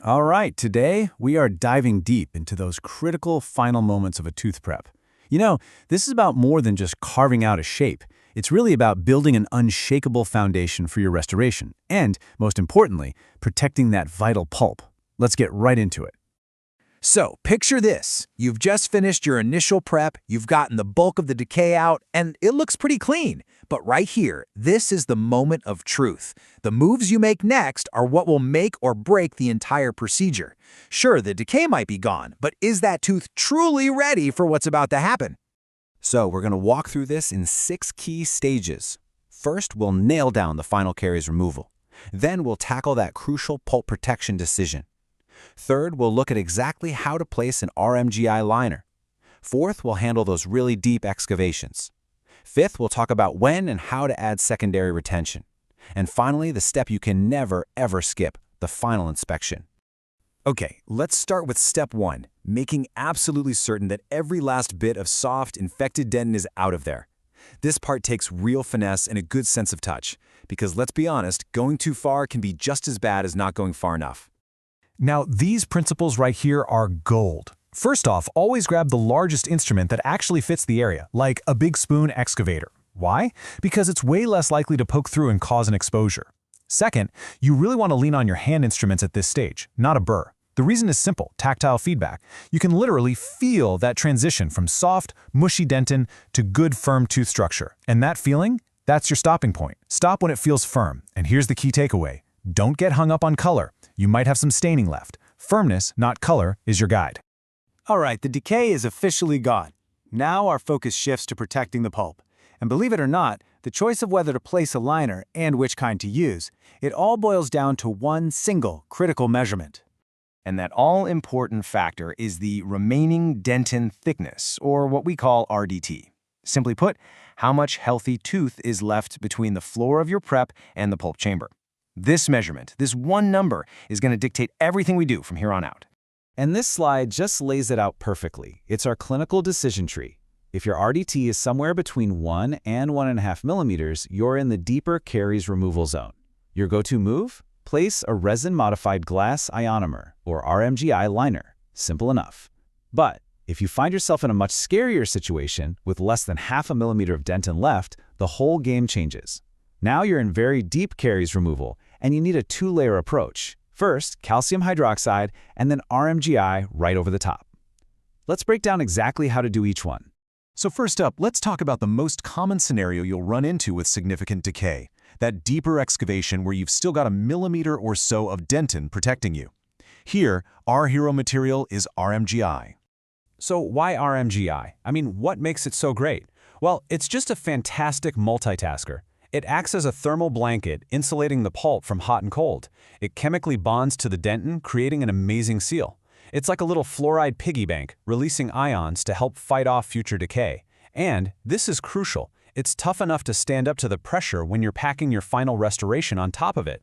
All right, today we are diving deep into those critical final moments of a tooth prep. You know, this is about more than just carving out a shape. It's really about building an unshakable foundation for your restoration and, most importantly, protecting that vital pulp. Let's get right into it. So, picture this. You've just finished your initial prep, you've gotten the bulk of the decay out, and it looks pretty clean. But right here, this is the moment of truth. The moves you make next are what will make or break the entire procedure. Sure, the decay might be gone, but is that tooth truly ready for what's about to happen? So we're going to walk through this in 6 key stages. First, we'll nail down the final caries removal. Then we'll tackle that crucial pulp protection decision. Third, we'll look at exactly how to place an RMGI liner. Fourth, we'll handle those really deep excavations. Fifth, we'll talk about when and how to add secondary retention. And finally, the step you can never, ever skip, the final inspection. Okay, let's start with step 1, making absolutely certain that every last bit of soft, infected dentin is out of there. This part takes real finesse and a good sense of touch, because let's be honest, going too far can be just as bad as not going far enough. Now, these principles right here are gold. First off, always grab the largest instrument that actually fits the area, like a big spoon excavator. Why? Because it's way less likely to poke through and cause an exposure. Second, you really want to lean on your hand instruments at this stage, not a burr. The reason is simple, tactile feedback. You can literally feel that transition from soft, mushy dentin to good, firm tooth structure. And that feeling, that's your stopping point. Stop when it feels firm. And here's the key takeaway. Don't get hung up on color. You might have some staining left. Firmness, not color, is your guide. All right, the decay is officially gone. Now our focus shifts to protecting the pulp. And believe it or not, the choice of whether to place a liner and which kind to use, it all boils down to one single critical measurement. And that all-important factor is the remaining dentin thickness, or what we call RDT. Simply put, how much healthy tooth is left between the floor of your prep and the pulp chamber. This measurement, this one number, is going to dictate everything we do from here on out. And this slide just lays it out perfectly. It's our clinical decision tree. If your RDT is somewhere between 1 and 1.5 millimeters, you're in the deeper caries removal zone. Your go-to move? Place a resin-modified glass ionomer, or RMGI liner. Simple enough. But if you find yourself in a much scarier situation with less than 0.5 millimeter of dentin left, the whole game changes. Now you're in very deep caries removal, and you need a 2-layer approach. First, calcium hydroxide, and then RMGI right over the top. Let's break down exactly how to do each one. So first up, let's talk about the most common scenario you'll run into with significant decay. That deeper excavation where you've still got a millimeter or so of dentin protecting you. Here, our hero material is RMGI. So why RMGI? I mean, what makes it so great? Well, it's just a fantastic multitasker. It acts as a thermal blanket, insulating the pulp from hot and cold. It chemically bonds to the dentin, creating an amazing seal. It's like a little fluoride piggy bank, releasing ions to help fight off future decay. And, this is crucial, it's tough enough to stand up to the pressure when you're packing your final restoration on top of it.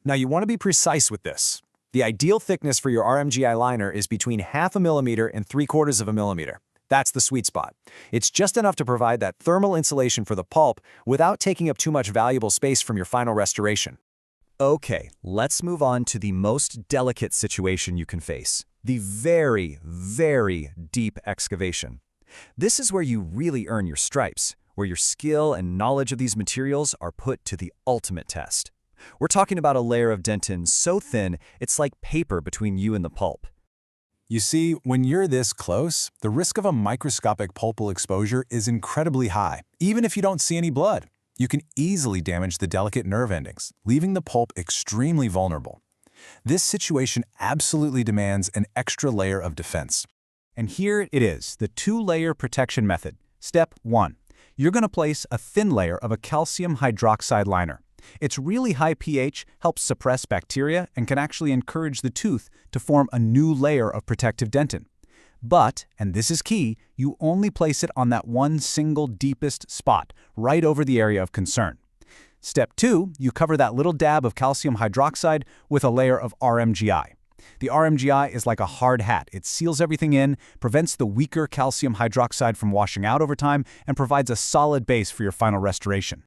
Now you want to be precise with this. The ideal thickness for your RMGI liner is between 0.5 millimeter and 0.75 millimeter. That's the sweet spot. It's just enough to provide that thermal insulation for the pulp without taking up too much valuable space from your final restoration. Okay, let's move on to the most delicate situation you can face. The very, very deep excavation. This is where you really earn your stripes, where your skill and knowledge of these materials are put to the ultimate test. We're talking about a layer of dentin so thin, it's like paper between you and the pulp. You see, when you're this close, the risk of a microscopic pulpal exposure is incredibly high, even if you don't see any blood. You can easily damage the delicate nerve endings, leaving the pulp extremely vulnerable. This situation absolutely demands an extra layer of defense. And here it is, the 2-layer protection method. Step 1. You're going to place a thin layer of a calcium hydroxide liner. Its really high pH helps suppress bacteria and can actually encourage the tooth to form a new layer of protective dentin. But, and this is key, you only place it on that one single deepest spot, right over the area of concern. Step 2, you cover that little dab of calcium hydroxide with a layer of RMGI. The RMGI is like a hard hat. It seals everything in, prevents the weaker calcium hydroxide from washing out over time, and provides a solid base for your final restoration.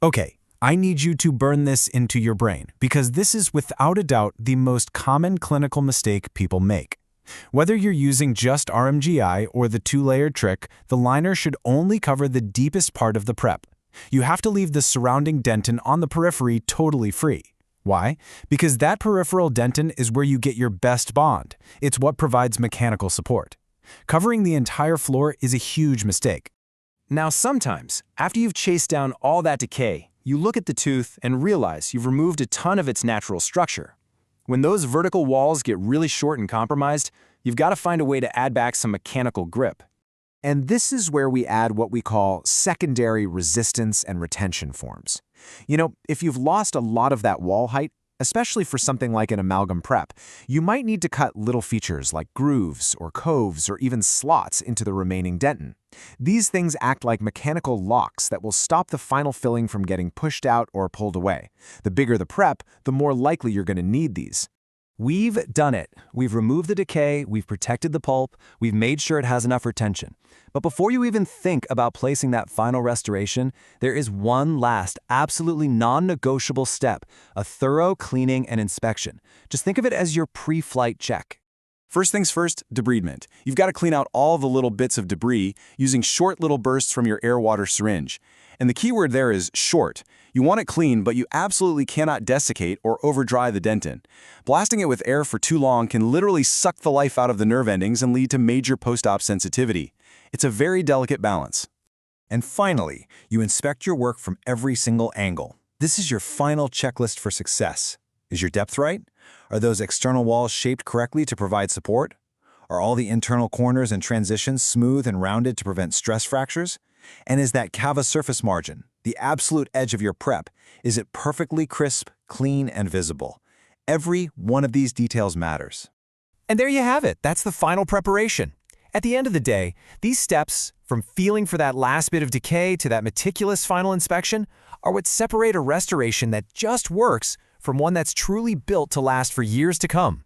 Okay, I need you to burn this into your brain, because this is without a doubt the most common clinical mistake people make. Whether you're using just RMGI or the two-layer trick, the liner should only cover the deepest part of the prep. You have to leave the surrounding dentin on the periphery totally free. Why? Because that peripheral dentin is where you get your best bond. It's what provides mechanical support. Covering the entire floor is a huge mistake. Now sometimes, after you've chased down all that decay, you look at the tooth and realize you've removed a ton of its natural structure. When those vertical walls get really short and compromised, you've got to find a way to add back some mechanical grip. And this is where we add what we call secondary resistance and retention forms. You know, if you've lost a lot of that wall height, especially for something like an amalgam prep, you might need to cut little features like grooves or coves or even slots into the remaining dentin. These things act like mechanical locks that will stop the final filling from getting pushed out or pulled away. The bigger the prep, the more likely you're going to need these. We've done it. We've removed the decay, we've protected the pulp, we've made sure it has enough retention. But before you even think about placing that final restoration, there is one last, absolutely non-negotiable step: a thorough cleaning and inspection. Just think of it as your pre-flight check. First things first, debridement. You've got to clean out all the little bits of debris using short little bursts from your air-water syringe. And the key word there is short. You want it clean, but you absolutely cannot desiccate or over-dry the dentin. Blasting it with air for too long can literally suck the life out of the nerve endings and lead to major post-op sensitivity. It's a very delicate balance. And finally, you inspect your work from every single angle. This is your final checklist for success. Is your depth right? Are those external walls shaped correctly to provide support? Are all the internal corners and transitions smooth and rounded to prevent stress fractures? And is that cava surface margin, the absolute edge of your prep, is it perfectly crisp, clean, and visible? Every one of these details matters. And there you have it. That's the final preparation. At the end of the day, these steps, from feeling for that last bit of decay to that meticulous final inspection, are what separate a restoration that just works from one that's truly built to last for years to come.